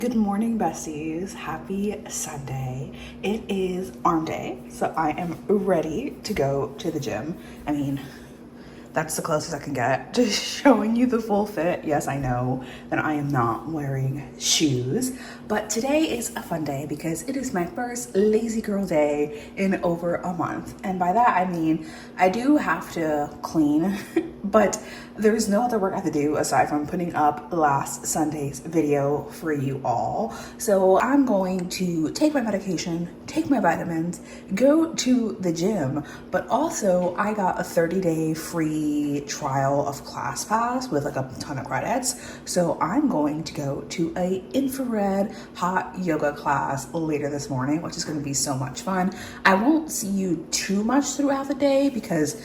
Good morning, besties. Happy Sunday. It is arm day, so I am ready to go to the gym. I mean, that's the closest I can get to showing you the full fit. Yes, I know that I am not wearing shoes, but today is a fun day because it is my first lazy girl day in over a month. And by that, I mean, I do have to clean, but there's no other work I have to do aside from putting up last Sunday's video for you all. So I'm going to take my medication, take my vitamins, go to the gym, but also I got a 30-day free trial of ClassPass with like a ton of credits. So I'm going to go to a infrared hot yoga class later this morning, which is going to be so much fun. I won't see you too much throughout the day because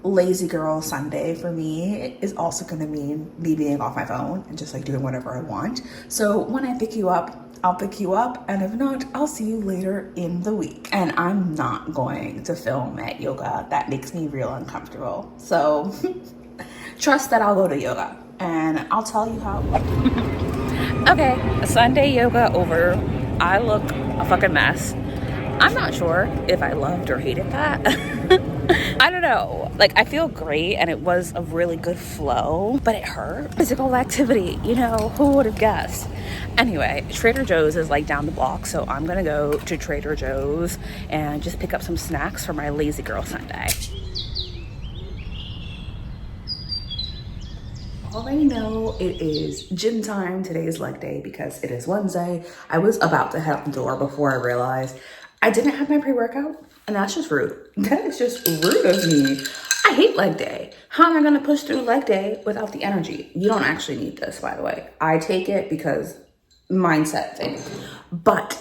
lazy girl Sunday for me is also going to mean me being off my phone and just like doing whatever I want. So when I pick you up, I'll pick you up, and if not, I'll see you later in the week. And I'm not going to film at yoga. That makes me real uncomfortable. So trust that I'll go to yoga and I'll tell you how. Okay, Sunday yoga over. I look a fucking mess. I'm not sure if I loved or hated that. I don't know. Like, I feel great and it was a really good flow, but it hurt. Physical activity, you know, who would have guessed? Anyway, Trader Joe's is like down the block, so I'm gonna go to Trader Joe's and just pick up some snacks for my lazy girl Sunday. Already know it is gym time. Today is leg day because it is Wednesday. I was about to head out the door before I realized I didn't have my pre-workout, and that's just rude. That is just rude of me. I hate leg day. How am I gonna push through leg day without the energy? You don't actually need this, by the way. I take it because mindset thing. But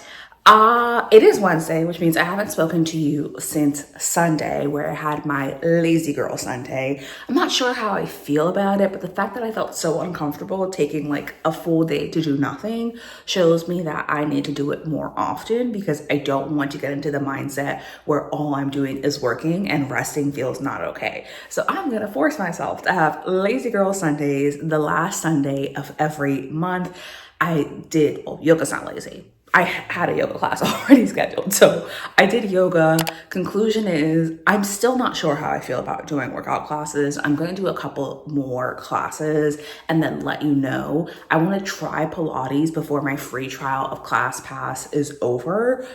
it is Wednesday, which means I haven't spoken to you since Sunday, where I had my lazy girl Sunday. I'm not sure how I feel about it, but the fact that I felt so uncomfortable taking like a full day to do nothing shows me that I need to do it more often, because I don't want to get into the mindset where all I'm doing is working and resting feels not okay. So I'm gonna force myself to have lazy girl Sundays the last Sunday of every month. Yoga's not lazy. I had a yoga class already scheduled. So I did yoga. Conclusion is I'm still not sure how I feel about doing workout classes. I'm going to do a couple more classes and then let you know. I want to try Pilates before my free trial of ClassPass is over.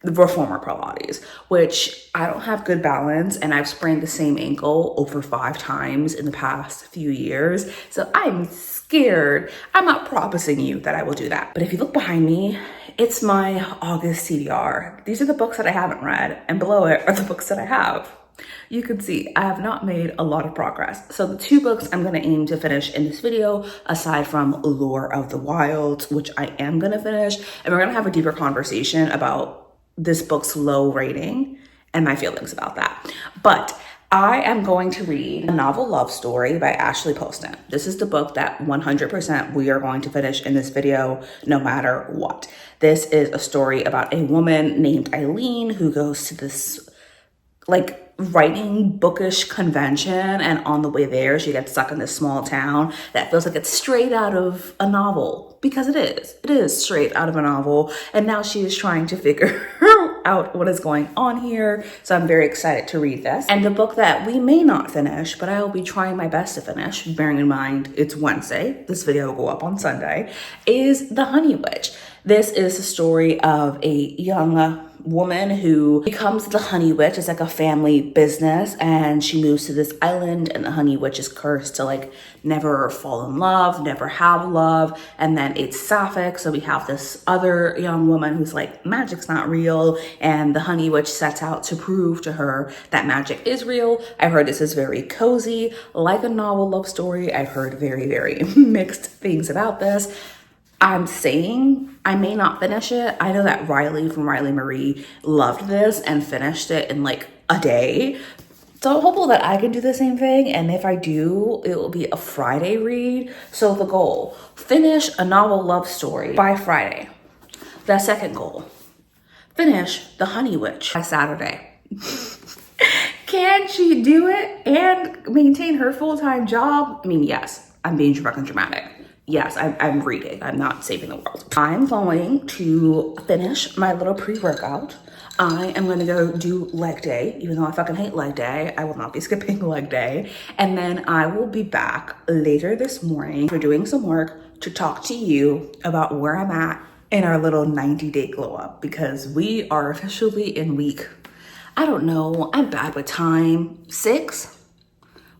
The reformer Pilates, which I don't have good balance, and I've sprained the same ankle over 5 times in the past few years. So I'm scared. I'm not promising you that I will do that. But if you look behind me, it's my August TBR. These are the books that I haven't read, and below it are the books that I have. You can see I have not made a lot of progress. So the 2 books I'm going to aim to finish in this video, aside from Lore of the Wild, which I am going to finish, and we're going to have a deeper conversation about this book's low rating and my feelings about that. But I am going to read A Novel Love Story by Ashley Poston. This is the book that 100% we are going to finish in this video, no matter what. This is a story about a woman named Eileen who goes to this like writing bookish convention, and on the way there she gets stuck in this small town that feels like it's straight out of a novel, because it is straight out of a novel, and now she is trying to figure out what is going on here. So I'm very excited to read this. And the book that we may not finish, but I will be trying my best to finish, bearing in mind it's Wednesday, this video will go up on Sunday, is The Honey Witch. This is the story of a young woman who becomes the Honey Witch. It's like a family business, and she moves to this island, and the Honey Witch is cursed to like never fall in love, never have love. And then it's sapphic, so we have this other young woman who's like, magic's not real, and the Honey Witch sets out to prove to her that magic is real. I've heard this is very cozy, like a novel love story. I've heard very, very mixed things about this. I'm saying I may not finish it. I know that Riley from Riley Marie loved this and finished it in like a day. So I'm hopeful that I can do the same thing. And if I do, it will be a Friday read. So the goal, finish A Novel Love Story by Friday. The second goal, finish The Honey Witch by Saturday. Can she do it and maintain her full-time job? I mean, yes, I'm being fucking dramatic. Yes, I'm reading. I'm not saving the world. I'm going to finish my little pre-workout. I am going to go do leg day, even though I fucking hate leg day. I will not be skipping leg day. And then I will be back later this morning for doing some work to talk to you about where I'm at in our little 90-day glow up, because we are officially in week, I don't know, I'm bad with time,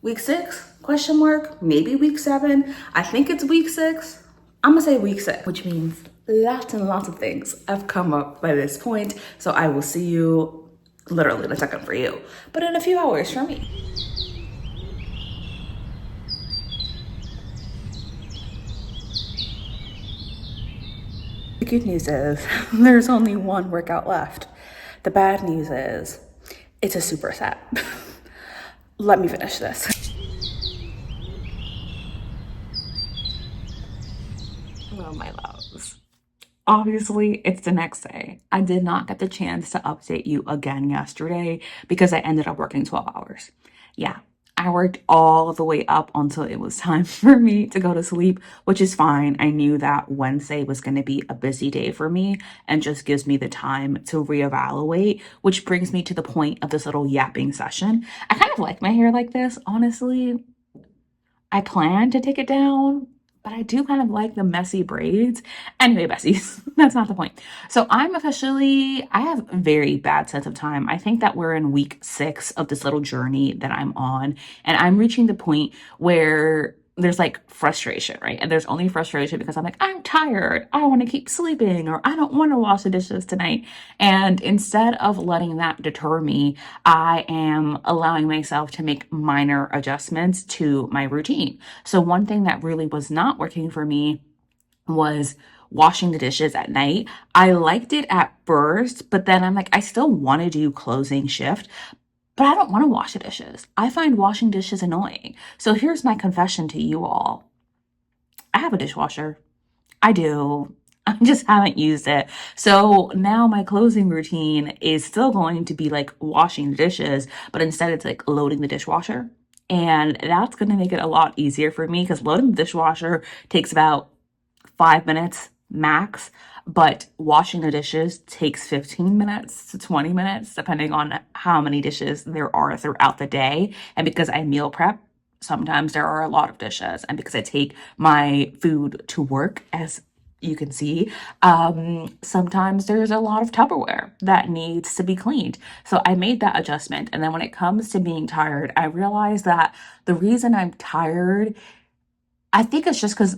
week 6, question mark, maybe week 7. I think it's week 6. I'm gonna say week 6, which means lots and lots of things have come up by this point. So I will see you literally in a second for you, but in a few hours for me. The good news is there's only one workout left. The bad news is it's a superset. Let me finish this. Hello, my loves. Obviously, it's the next day. I did not get the chance to update you again yesterday because I ended up working 12 hours. Yeah, I worked all the way up until it was time for me to go to sleep, which is fine. I knew that Wednesday was going to be a busy day for me and just gives me the time to reevaluate, which brings me to the point of this little yapping session. I kind of like my hair like this, honestly. I plan to take it down, but I do kind of like the messy braids. Anyway, Bessies, that's not the point. So I have a very bad sense of time. I think that we're in week 6 of this little journey that I'm on, and I'm reaching the point where there's like frustration, right? And there's only frustration because I'm like, I'm tired. I want to keep sleeping, or I don't want to wash the dishes tonight. And instead of letting that deter me, I am allowing myself to make minor adjustments to my routine. So one thing that really was not working for me was washing the dishes at night. I liked it at first, but then I'm like, I still want to do closing shift, but I don't want to wash the dishes. I find washing dishes annoying. So here's my confession to you all. I have a dishwasher. I do. I just haven't used it. So now my closing routine is still going to be like washing the dishes, but instead it's like loading the dishwasher. And that's going to make it a lot easier for me because loading the dishwasher takes about 5 minutes max, but washing the dishes takes 15 minutes to 20 minutes, depending on how many dishes there are throughout the day. And because I meal prep, sometimes there are a lot of dishes. And because I take my food to work, as you can see, sometimes there's a lot of Tupperware that needs to be cleaned. So I made that adjustment. And then when it comes to being tired, I realized that the reason I'm tired, I think it's just because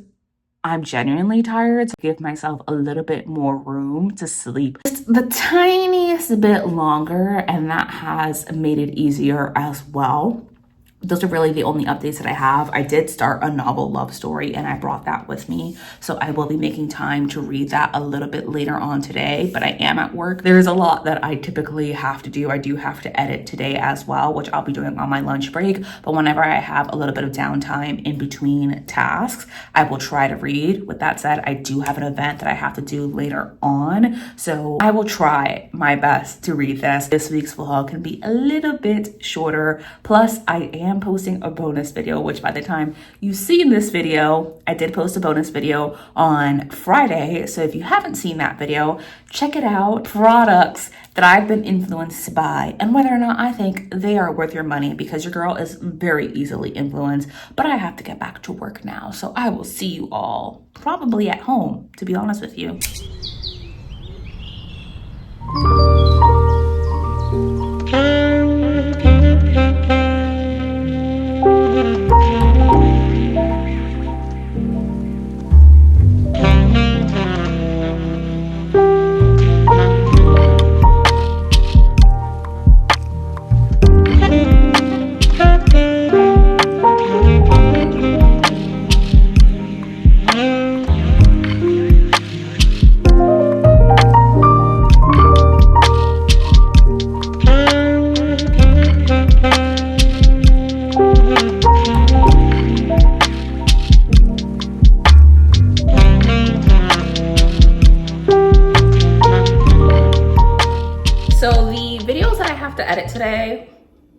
I'm genuinely tired, to give myself a little bit more room to sleep just the tiniest bit longer, and that has made it easier as well. Those are really the only updates that I have. I did start a novel love story and I brought that with me. So I will be making time to read that a little bit later on today, but I am at work. There's a lot that I typically have to do. I do have to edit today as well, which I'll be doing on my lunch break. But whenever I have a little bit of downtime in between tasks, I will try to read. With that said, I do have an event that I have to do later on. So I will try my best to read this. This week's vlog can be a little bit shorter. Plus, I am posting a bonus video, which by the time you see this video, I did post a bonus video on Friday. So if you haven't seen that video, check it out. Products that I've been influenced by and whether or not I think they are worth your money, because your girl is very easily influenced. But I have to get back to work now. So I will see you all probably at home, to be honest with you. So the videos that I have to edit today,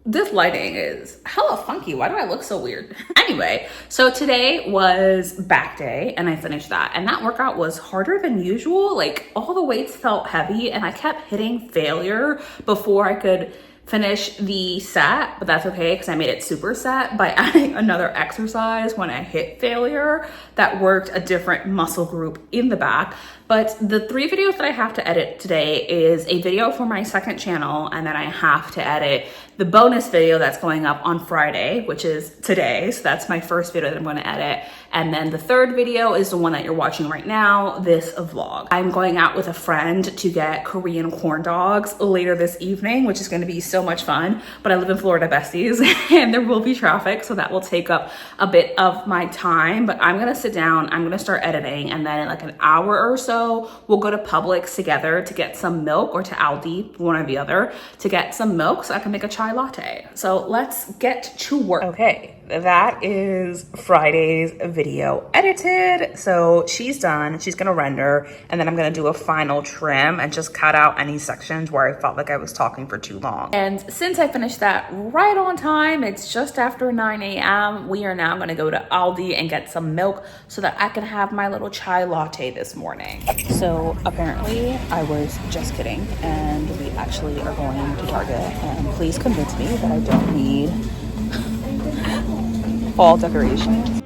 This lighting is hella funky. Why do I look so weird? Anyway, so today was back day and I finished that. And that workout was harder than usual. Like all the weights felt heavy and I kept hitting failure before I could finish the set, but that's okay because I made it super set by adding another exercise when I hit failure that worked a different muscle group in the back. But the 3 videos that I have to edit today is a video for my second channel, and then I have to edit the bonus video that's going up on Friday, which is today. So that's my first video that I'm going to edit. And then the third video is the one that you're watching right now, this vlog. I'm going out with a friend to get Korean corn dogs later this evening, which is going to be so much fun. But I live in Florida, besties, and there will be traffic, so that will take up a bit of my time. But I'm going to sit down, I'm going to start editing, and then in like an hour or so, we'll go to Publix together to get some milk, or to Aldi, one or the other, to get some milk so I can make a chai latte. So let's get to work. Okay, that is Friday's video edited. So she's done, she's gonna render, and then I'm gonna do a final trim and just cut out any sections where I felt like I was talking for too long. And since I finished that right on time, it's just after 9 a.m. We are now gonna go to Aldi and get some milk so that I can have my little chai latte this morning. So apparently I was just kidding, and we actually are going to Target, and please convince me that I don't need fall decorations.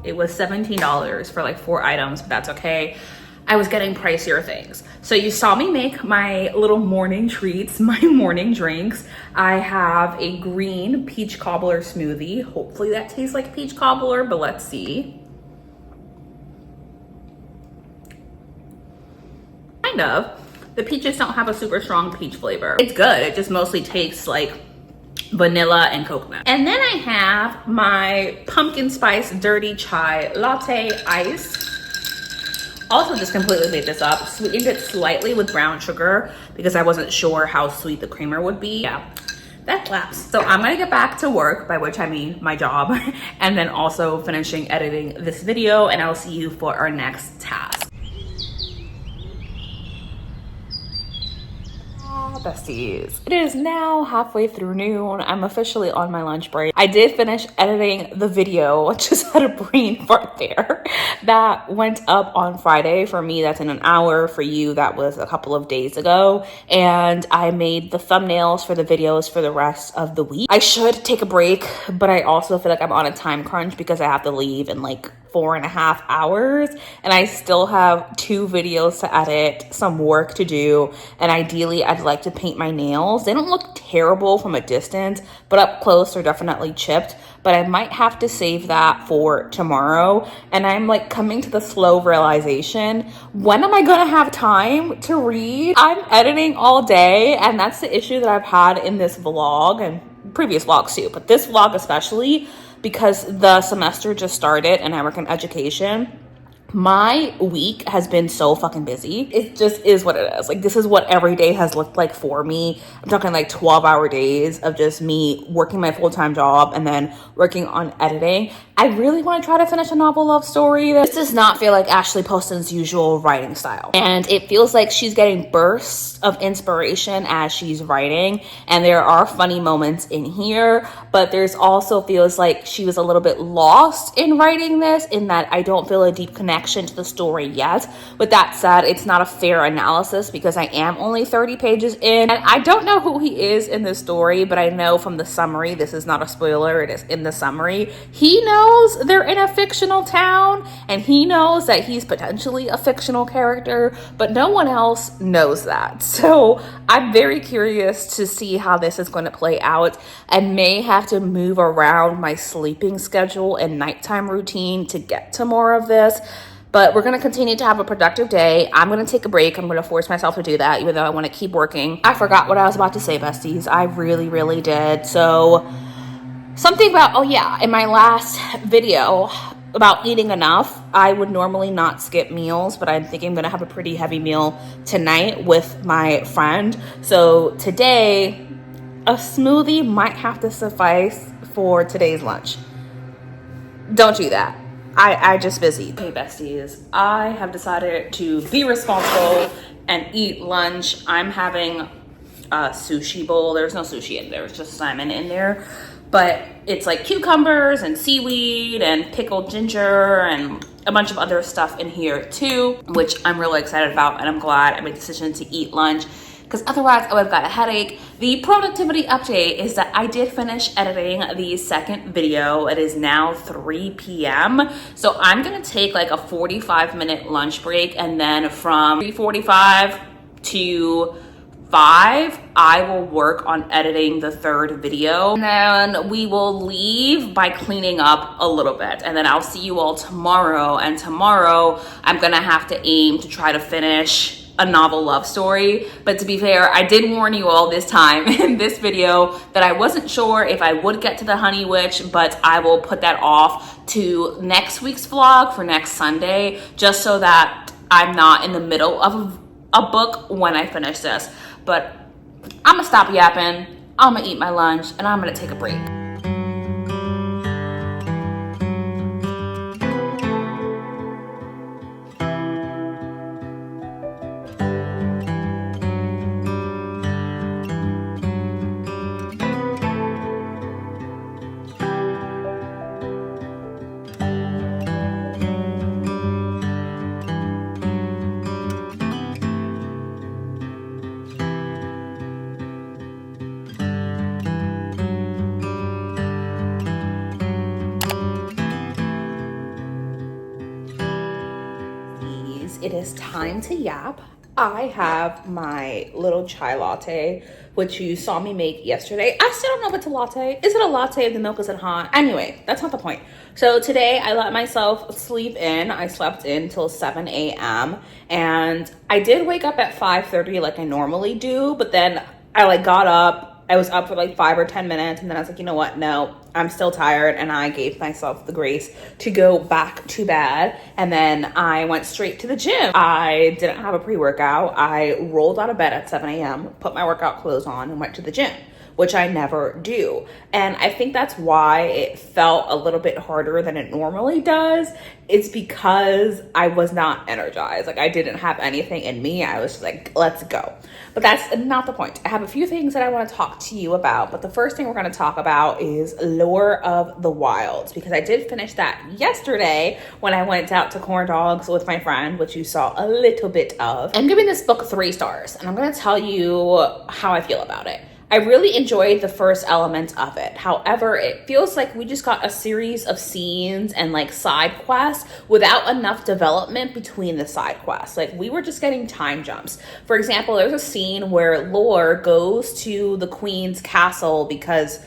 It was $17 for like 4 items, but that's okay. I was getting pricier things. So you saw me make my little morning treats, my morning drinks. I have a green peach cobbler smoothie. Hopefully that tastes like peach cobbler, but let's see. Kind of. The peaches don't have a super strong peach flavor. It's good, it just mostly tastes like vanilla and coconut. And then I have my pumpkin spice dirty chai latte ice. Also just completely made this up. Sweetened it slightly with brown sugar because I wasn't sure how sweet the creamer would be. Yeah, that slaps. So I'm gonna get back to work, by which I mean my job, and then also finishing editing this video, and I'll see you for our next task. Besties, it is now halfway through noon. I'm officially on my lunch break. I did finish editing the video, just had a brain fart there, that went up on Friday. For me, that's in an hour. For you, that was a couple of days ago. And I made the thumbnails for the videos for the rest of the week. I should take a break, but I also feel like I'm on a time crunch because I have to leave in like 4.5 hours, and I still have 2 videos to edit, some work to do, and ideally I'd like to paint my nails. They don't look terrible from a distance, but up close they're definitely chipped, but I might have to save that for tomorrow. And I'm like coming to the slow realization, when am I gonna have time to read? I'm editing all day, and that's the issue that I've had in this vlog and previous vlogs too, but this vlog especially, because the semester just started and I work in education. My week has been so fucking busy. It just is what it is. Like, this is what every day has looked like for me. I'm talking like 12-hour days of just me working my full-time job and then working on editing. I really want to try to finish a novel love story. This does not feel like Ashley Poston's usual writing style. And it feels like she's getting bursts of inspiration as she's writing. And there are funny moments in here, but there's also feels like she was a little bit lost in writing this, in that I don't feel a deep connection to the story yet. With that said, it's not a fair analysis because I am only 30 pages in, and I don't know who he is in this story, but I know from the summary, this is not a spoiler, it is in the summary, he knows they're in a fictional town, and he knows that he's potentially a fictional character, but no one else knows that. So I'm very curious to see how this is going to play out, and may have to move around my sleeping schedule and nighttime routine to get to more of this. But we're going to continue to have a productive day. I'm going to take a break. I'm going to force myself to do that, even though I want to keep working. I forgot what I was about to say, besties. I really, really did. So something about, oh yeah, in my last video about eating enough, I would normally not skip meals, but I'm thinking I'm going to have a pretty heavy meal tonight with my friend. So today, a smoothie might have to suffice for today's lunch. Don't do that. I just busy. Okay, besties, I have decided to be responsible and eat lunch. I'm having a sushi bowl. There's no sushi in there. It's just salmon in there. But it's like cucumbers and seaweed and pickled ginger and a bunch of other stuff in here too, which I'm really excited about. And I'm glad I made the decision to eat lunch, because otherwise I would have got a headache. The productivity update is that I did finish editing the second video. It is now 3 p.m. So I'm gonna take like a 45-minute lunch break, and then from 3:45 to 5, I will work on editing the third video. And then we will leave by cleaning up a little bit. And then I'll see you all tomorrow. And tomorrow I'm gonna have to aim to try to finish a novel love story. But to be fair, I did warn you all this time in this video that I wasn't sure if I would get to the Honey Witch, but I will put that off to next week's vlog for next Sunday, just so that I'm not in the middle of a book when I finish this. But I'm gonna stop yapping, I'm gonna eat my lunch, and I'm gonna take a break. It is time to yap. I have my little chai latte, which you saw me make yesterday. I still don't know if it's a latte. Is it a latte if the milk isn't hot? Anyway, that's not the point. So today I let myself sleep in. I slept in till 7 a.m. and I did wake up at 5:30 like I normally do, but then I got up. I was up for like 5 or 10 minutes, and then I was like, you know what? No, I'm still tired, and I gave myself the grace to go back to bed, and then I went straight to the gym. I didn't have a pre-workout. I rolled out of bed at 7 a.m., put my workout clothes on, and went to the gym, which I never do. And I think that's why it felt a little bit harder than it normally does. It's because I was not energized. Like, I didn't have anything in me. I was just like, let's go. But that's not the point. I have a few things that I want to talk to you about. But the first thing we're going to talk about is Lore of the Wilds, because I did finish that yesterday when I went out to corn dogs with my friend, which you saw a little bit of. I'm giving this book 3 stars, and I'm going to tell you how I feel about it. I really enjoyed the first element of it. However, it feels like we just got a series of scenes and like side quests without enough development between the side quests. Like, we were just getting time jumps. For example, there's a scene where Lore goes to the queen's castle because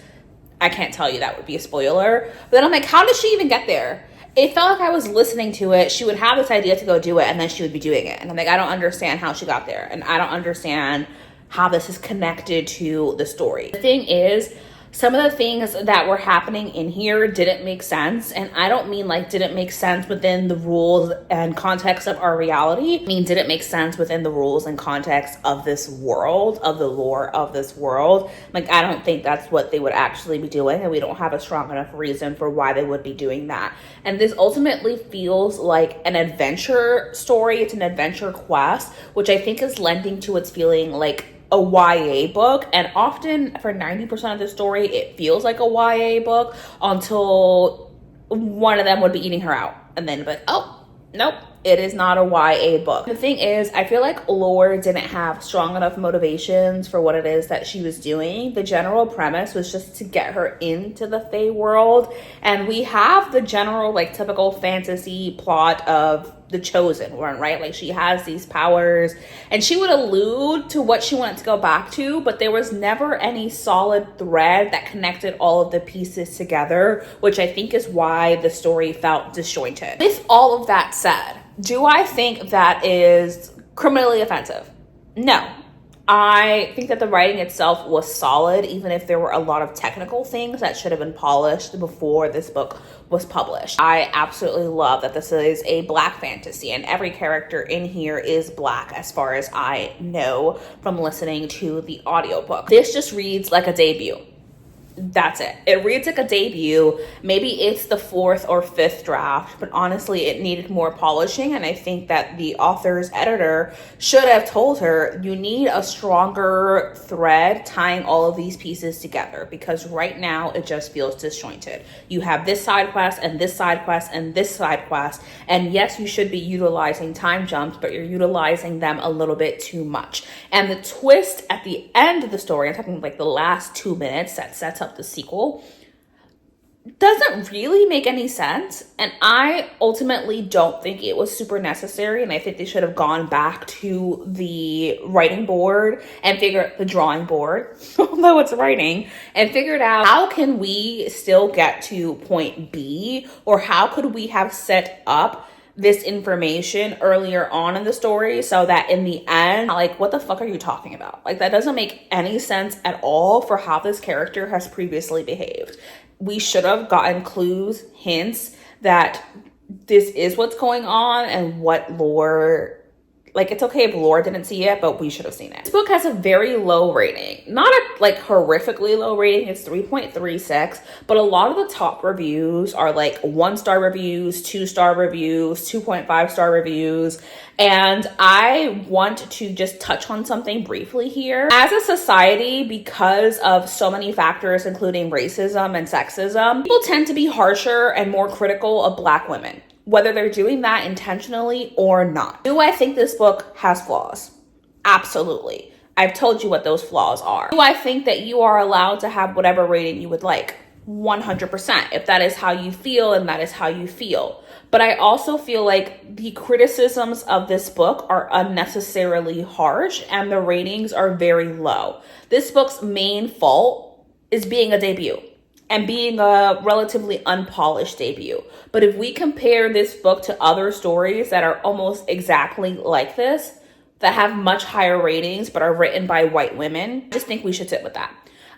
I can't tell you, that would be a spoiler. But then I'm like, how does she even get there? It felt like I was listening to it. She would have this idea to go do it, and then she would be doing it. And I'm like, I don't understand how she got there. And I don't understand how this is connected to the story. The thing is, Some of the things that were happening in here didn't make sense. And I don't mean like didn't make sense within the rules and context of our reality. I mean, didn't make sense within the rules and context of this world, of the lore of this world. Like, I don't think that's what they would actually be doing. And we don't have a strong enough reason for why they would be doing that. And this ultimately feels like an adventure story. It's an adventure quest, which I think is lending to its feeling like a YA book. And often for 90% of the story, it feels like a YA book until one of them would be eating her out. And then, but oh, nope, it is not a YA book. The thing is, I feel like Lore didn't have strong enough motivations for what it is that she was doing. The general premise was just to get her into the Fae world. And we have the general, like, typical fantasy plot of the chosen one, right? Like, she has these powers and she would allude to what she wanted to go back to, but there was never any solid thread that connected all of the pieces together, which I think is why the story felt disjointed. With all of that said, do I think that is criminally offensive? No. I think that the writing itself was solid, even if there were a lot of technical things that should have been polished before this book was published. I absolutely love that this is a Black fantasy, and every character in here is Black as far as I know from listening to the audiobook. This just reads like a debut. That's it. It reads like a debut. Maybe it's the 4th or 5th draft, but honestly, it needed more polishing. And I think that the author's editor should have told her, you need a stronger thread tying all of these pieces together, because right now it just feels disjointed. You have this side quest and this side quest and this side quest. And yes, you should be utilizing time jumps, but you're utilizing them a little bit too much. And the twist at the end of the story, I'm talking like the last 2 minutes that sets up the sequel, doesn't really make any sense. And I ultimately don't think it was super necessary. And I think they should have gone back to the writing board and the drawing board, although it's writing, and figured out how can we still get to point B, or how could we have set up this information earlier on in the story so that in the end, like, what the fuck are you talking about? Like, that doesn't make any sense at all for how this character has previously behaved. We should have gotten clues, hints that this is what's going on and what Lore, like, it's okay if Lore didn't see it, but we should have seen it. This book has a very low rating. Not a, like, horrifically low rating. It's 3.36, but a lot of the top reviews are, like, 1-star reviews, 2-star reviews, 2.5-star reviews. And I want to just touch on something briefly here. As a society, because of so many factors, including racism and sexism, people tend to be harsher and more critical of Black women, whether they're doing that intentionally or not. Do I think this book has flaws? Absolutely. I've told you what those flaws are. Do I think that you are allowed to have whatever rating you would like? 100%, if that is how you feel and that is how you feel. But I also feel like the criticisms of this book are unnecessarily harsh and the ratings are very low. This book's main fault is being a debut and being a relatively unpolished debut. But if we compare this book to other stories that are almost exactly like this, that have much higher ratings but are written by white women, I just think we should sit with that.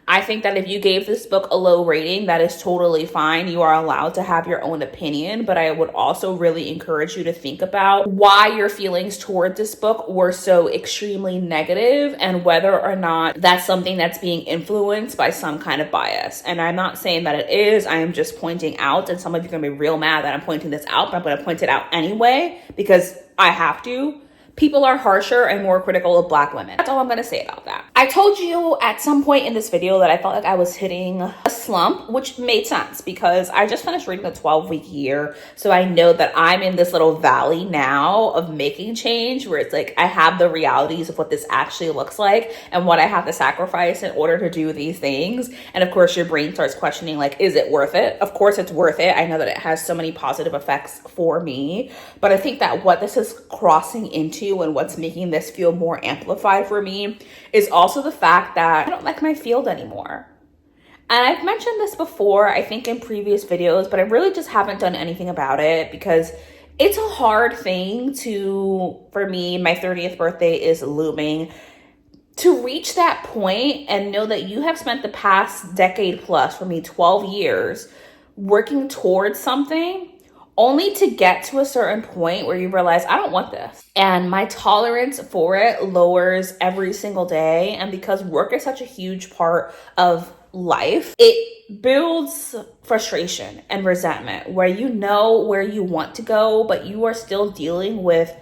I think that if you gave this book a low rating, that is totally fine. You are allowed to have your own opinion, but I would also really encourage you to think about why your feelings toward this book were so extremely negative and whether or not that's something that's being influenced by some kind of bias. And I'm not saying that it is. I am just pointing out, and some of you are going to be real mad that I'm pointing this out, but I'm going to point it out anyway because I have to. People are harsher and more critical of Black women. That's all I'm going to say about that. I told you at some point in this video that I felt like I was hitting a slump, which made sense because I just finished reading a 12-week year. So I know that I'm in this little valley now of making change where it's like I have the realities of what this actually looks like and what I have to sacrifice in order to do these things. And of course, your brain starts questioning, like, is it worth it? Of course, it's worth it. I know that it has so many positive effects for me. But I think that what this is crossing into and what's making this feel more amplified for me is also the fact that I don't like my field anymore. And I've mentioned this before, I think in previous videos, but I really just haven't done anything about it because it's a hard thing for me, my 30th birthday is looming, To reach that point and know that you have spent the past decade plus, for me 12 years, working towards something, only to get to a certain point where you realize, I don't want this. And my tolerance for it lowers every single day. And because work is such a huge part of life, it builds frustration and resentment where you know where you want to go, but you are still dealing with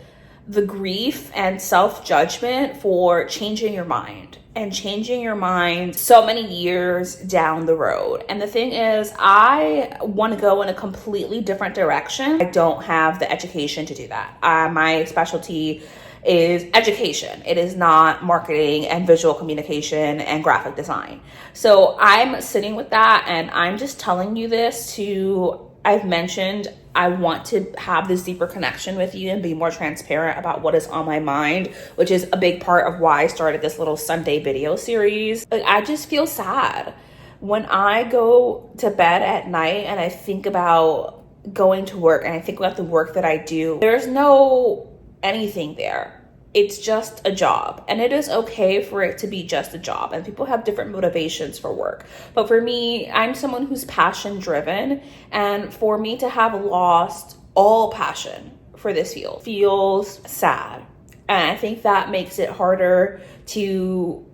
the grief and self-judgment for changing your mind and changing your mind so many years down the road. And the thing is, I want to go in a completely different direction. I don't have the education to do that. My specialty is education. It is not marketing and visual communication and graphic design. So I'm sitting with that, and I'm just telling you this I've mentioned I want to have this deeper connection with you and be more transparent about what is on my mind, which is a big part of why I started this little Sunday video series. I just feel sad when I go to bed at night and I think about going to work and I think about the work that I do. There's no anything there. It's just a job, and it is okay for it to be just a job, and people have different motivations for work. But for me, I'm someone who's passion driven, and for me to have lost all passion for this field feels sad. And I think that makes it harder to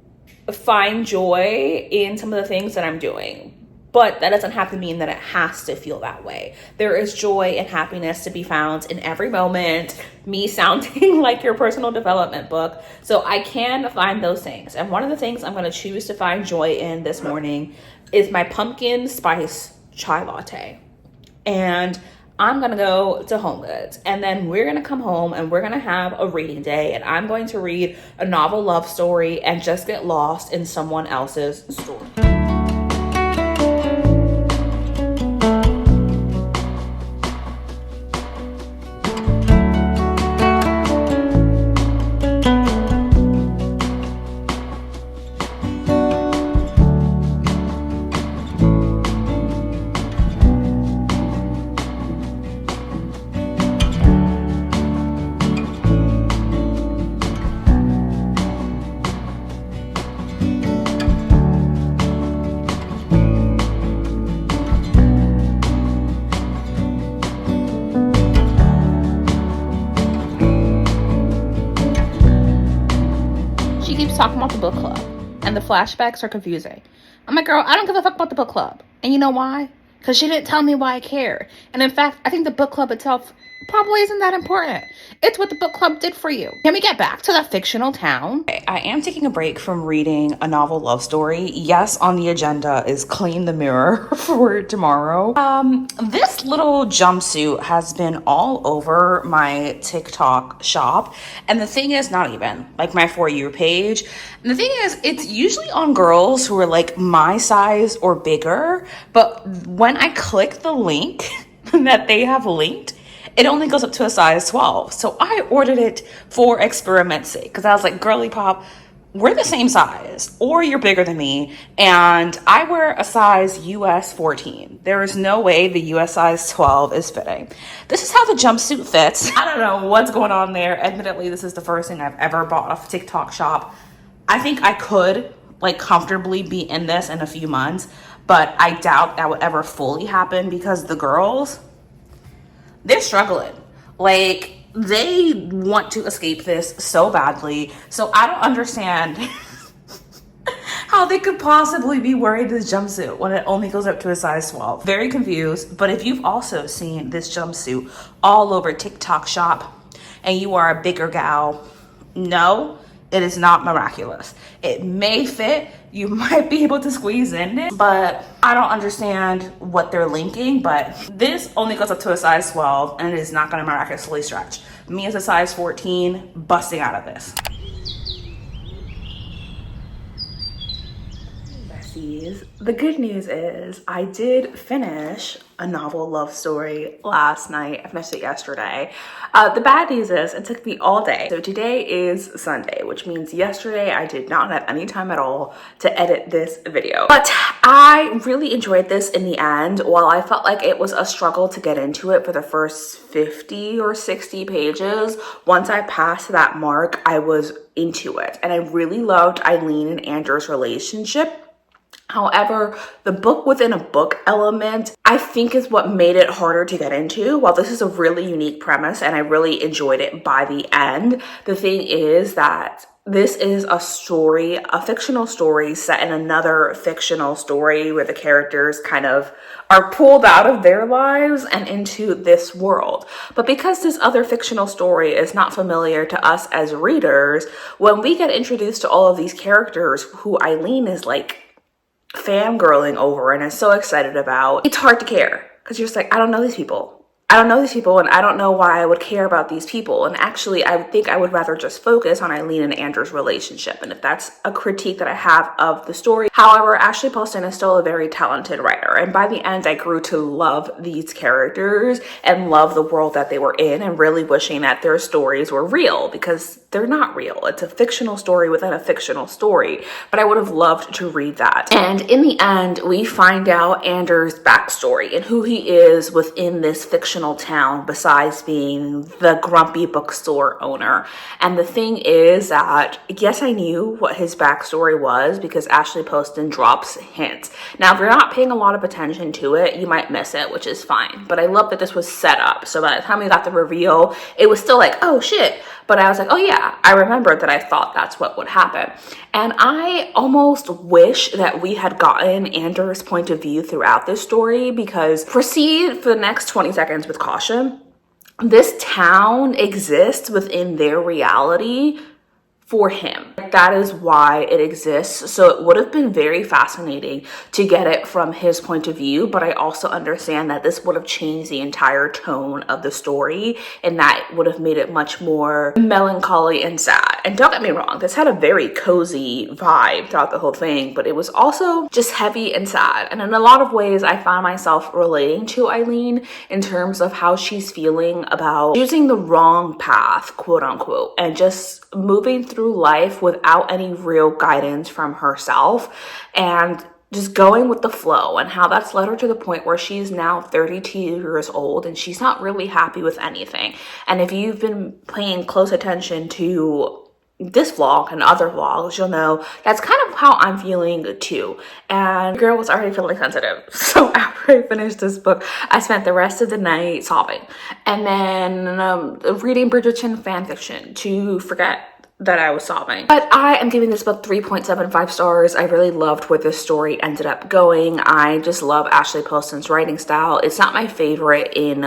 find joy in some of the things that I'm doing. But that doesn't have to mean that it has to feel that way. There is joy and happiness to be found in every moment. Me sounding like your personal development book. So I can find those things. And one of the things I'm going to choose to find joy in this morning is my pumpkin spice chai latte. And I'm going to go to HomeGoods, and then we're going to come home and we're going to have a reading day, and I'm going to read a novel love story and just get lost in someone else's story. Talking about the book club, and the flashbacks are confusing. I'm like, girl, I don't give a fuck about the book club. And you know why? Because she didn't tell me why I cared. And in fact, I think the book club itself probably isn't that important. It's what the book club did for you. Can we get back to that fictional town? I am taking a break from reading a novel love story. Yes, on the agenda is clean the mirror for tomorrow. This little jumpsuit has been all over my TikTok shop. And the thing is, not even like my For You page. And the thing is, it's usually on girls who are like my size or bigger. But when I click the link that they have linked, it only goes up to a size 12. So I ordered it for experiment's sake, because I was like, girly pop, we're the same size, or you're bigger than me, and I wear a size US 14. There is no way the US size 12 is fitting. This is how the jumpsuit fits. I don't know what's going on there. Admittedly, this is the first thing I've ever bought off TikTok shop. I think I could like comfortably be in this in a few months, but I doubt that would ever fully happen because the girls, they're struggling. Like, they want to escape this so badly. So I don't understand how they could possibly be wearing this jumpsuit when it only goes up to a size 12. Very confused. But if you've also seen this jumpsuit all over TikTok shop and you are a bigger gal, no, it is not miraculous. It may fit, you might be able to squeeze in it, but I don't understand what they're linking. But this only goes up to a size 12 and it is not gonna miraculously stretch. Me as a size 14, busting out of this. Bestie, besties. The good news is I did finish a novel love story last night. I finished it yesterday. The bad news is it took me all day. So today is Sunday, which means yesterday I did not have any time at all to edit this video. But I really enjoyed this in the end. While I felt like it was a struggle to get into it for the first 50 or 60 pages, once I passed that mark, I was into it. And I really loved Eileen and Andrew's relationship. However, the book within a book element, I think, is what made it harder to get into. While this is a really unique premise and I really enjoyed it by the end, the thing is that this is a story, a fictional story set in another fictional story where the characters kind of are pulled out of their lives and into this world. But because this other fictional story is not familiar to us as readers, when we get introduced to all of these characters who Eileen is like fangirling over and is so excited about, it's hard to care because you're just like, I don't know these people. I don't know these people and I don't know why I would care about these people. And actually, I think I would rather just focus on Eileen and Andrew's relationship. And if that's a critique that I have of the story. However, Ashley Poston is still a very talented writer. And by the end, I grew to love these characters and love the world that they were in and really wishing that their stories were real because they're not real. It's a fictional story within a fictional story. But I would have loved to read that. And in the end, we find out Andrew's backstory and who he is within this fictional town besides being the grumpy bookstore owner. And the thing is that, yes, I knew what his backstory was because Ashley Poston drops hints. Now, if you're not paying a lot of attention to it, you might miss it, which is fine. But I love that this was set up. So by the time we got the reveal, it was still like, oh shit. But I was like, oh yeah, I remembered that I thought that's what would happen. And I almost wish that we had gotten Andrew's point of view throughout this story because proceed for the next 20 seconds with caution. This town exists within their reality for him. That is why it exists. So it would have been very fascinating to get it from his point of view, but I also understand that this would have changed the entire tone of the story and that would have made it much more melancholy and sad. And don't get me wrong, this had a very cozy vibe throughout the whole thing, but it was also just heavy and sad. And in a lot of ways, I found myself relating to Eileen in terms of how she's feeling about choosing the wrong path, quote unquote, and just moving through life without any real guidance from herself and just going with the flow, and how that's led her to the point where she's now 32 years old and she's not really happy with anything. And if you've been paying close attention to this vlog and other vlogs, you'll know that's kind of how I'm feeling too. And the girl was already feeling sensitive. So after I finished this book, I spent the rest of the night sobbing and then reading Bridgerton fan fiction to forget that I was sobbing. But I am giving this book 3.75 stars. I really loved where this story ended up going. I just love Ashley Poston's writing style. It's not my favorite in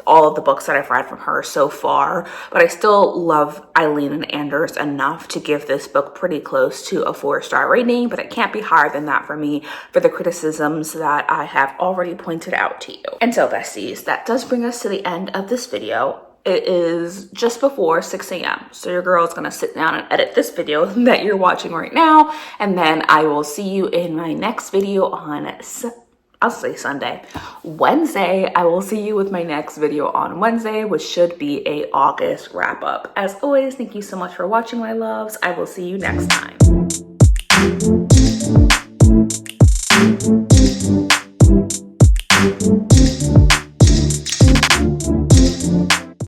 all of the books that I've read from her so far, but I still love Eileen and Anders enough to give this book pretty close to a 4-star rating, but it can't be higher than that for me for the criticisms that I have already pointed out to you. And so besties, that does bring us to the end of this video. It is just before 6 a.m. So your girl is going to sit down and edit this video that you're watching right now. And then I will see you in my next video on, I'll say Sunday. Wednesday, I will see you with my next video on Wednesday, which should be a August wrap up. As always, thank you so much for watching, my loves. I will see you next time.